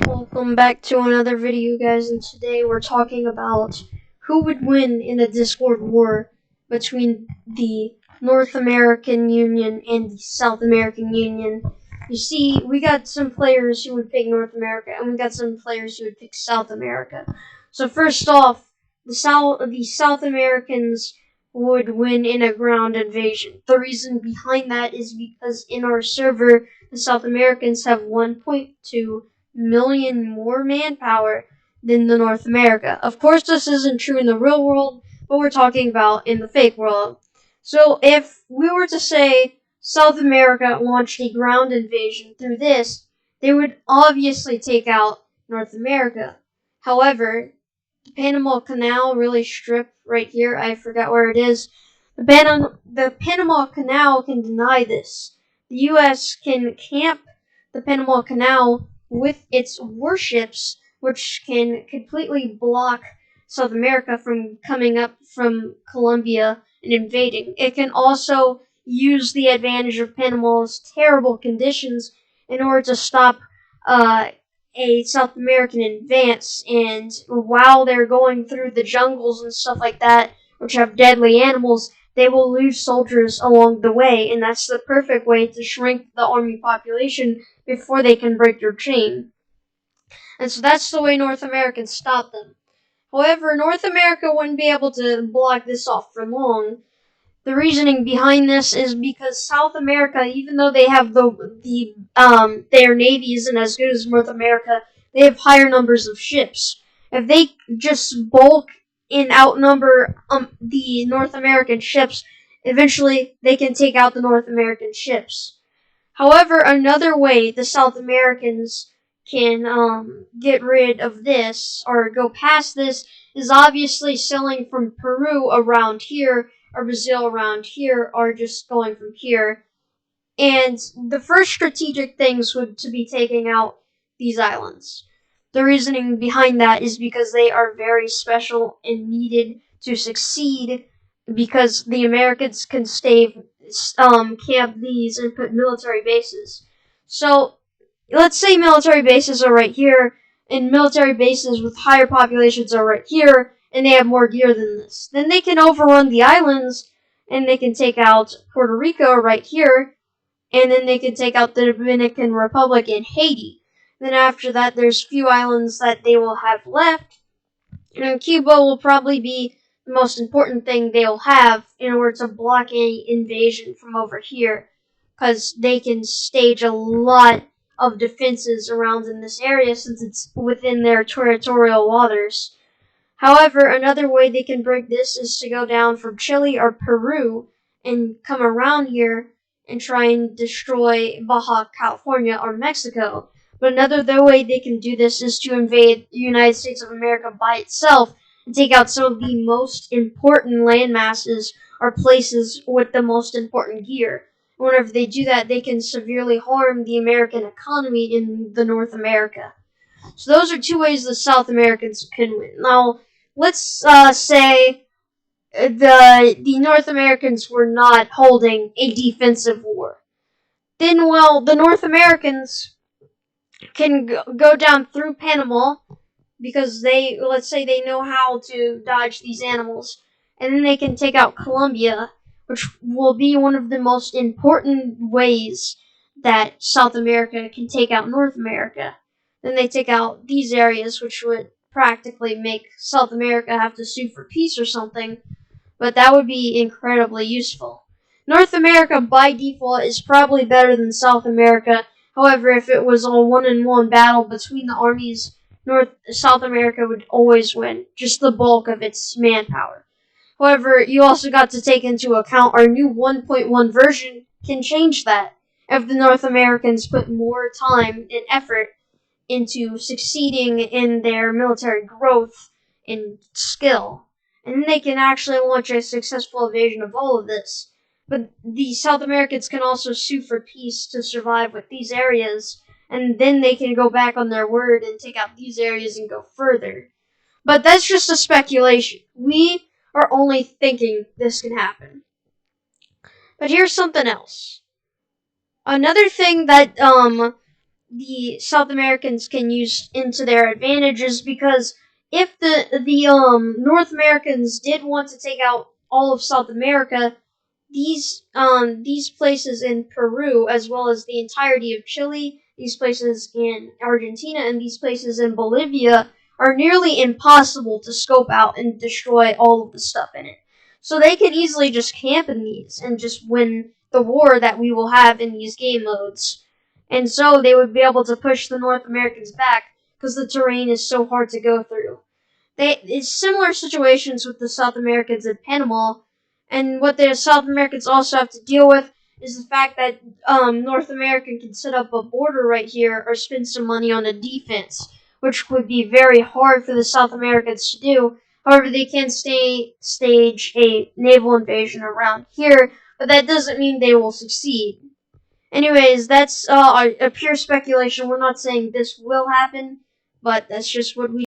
Welcome back to another video, guys, and today we're talking about who would win in a Discord war between the North American Union and the South American Union. You see, we got some players who would pick North America, and we got some players who would pick South America. So first off, the South Americans would win in a ground invasion. The reason behind that is because in our server, the South Americans have 1.2 million more manpower than the North America. Of course, this isn't true in the real world, but we're talking about in the fake world. So if we were to say South America launched a ground invasion through this, they would obviously take out North America. However, the Panama Canal really stripped right here. I forgot where it is. The Panama Canal can deny this. The U.S. can camp the Panama Canal with its warships, which can completely block South America from coming up from Colombia and invading. It can also use the advantage of Panama's terrible conditions in order to stop a South American advance, and while they're going through the jungles and stuff like that, which have deadly animals, they will lose soldiers along the way, and that's the perfect way to shrink the army population before they can break their chain. And so that's the way North Americans stop them. However, North America wouldn't be able to block this off for long. The reasoning behind this is because South America, even though they have their navy isn't as good as North America, they have higher numbers of ships. If they just bulk and outnumber the North American ships, eventually they can take out the North American ships. However, another way the South Americans can get rid of this or go past this is obviously selling from Peru around here or Brazil around here, or just going from here. And the first strategic things would to be taking out these islands. The reasoning behind that is because they are very special and needed to succeed, because the Americans can camp these and put military bases. So let's say military bases are right here, and military bases with higher populations are right here, and they have more gear than this. Then they can overrun the islands, and they can take out Puerto Rico right here, and then they can take out the Dominican Republic and Haiti. Then after that, there's few islands that they will have left, and Cuba will probably be the most important thing they'll have in order to block any invasion from over here, because they can stage a lot of defenses around in this area since it's within their territorial waters. However, another way they can break this is to go down from Chile or Peru and come around here and try and destroy Baja California or Mexico. But another way they can do this is to invade the United States of America by itself and take out some of the most important land masses or places with the most important gear. Whenever they do that, they can severely harm the American economy in the North America. So those are two ways the South Americans can win. Now, let's say the North Americans were not holding a defensive war. Then, well, the North Americans can go down through Panama because let's say they know how to dodge these animals, and then they can take out Colombia, which will be one of the most important ways that South America can take out North America. Then they take out these areas, which would practically make South America have to sue for peace or something, but that would be incredibly useful. North America, by default, is probably better than South America. However, if it was a one-on-one battle between the armies, South America would always win, just the bulk of its manpower. However, you also got to take into account our new 1.1 version can change that if the North Americans put more time and effort into succeeding in their military growth and skill. And then they can actually launch a successful invasion of all of this. But the South Americans can also sue for peace to survive with these areas, and then they can go back on their word and take out these areas and go further. But that's just a speculation. We are only thinking this can happen. But here's something else. Another thing that the South Americans can use into their advantages, because if the North Americans did want to take out all of South America, these places in Peru, as well as the entirety of Chile, these places in Argentina, and these places in Bolivia are nearly impossible to scope out and destroy all of the stuff in it. So they could easily just camp in these and just win the war that we will have in these game modes. And so they would be able to push the North Americans back because the terrain is so hard to go through. It's similar situations with the South Americans in Panama, and what the South Americans also have to deal with is the fact that North America can set up a border right here or spend some money on a defense, which would be very hard for the South Americans to do. However, they can stage a naval invasion around here, but that doesn't mean they will succeed. Anyways, that's a pure speculation. We're not saying this will happen, but that's just what we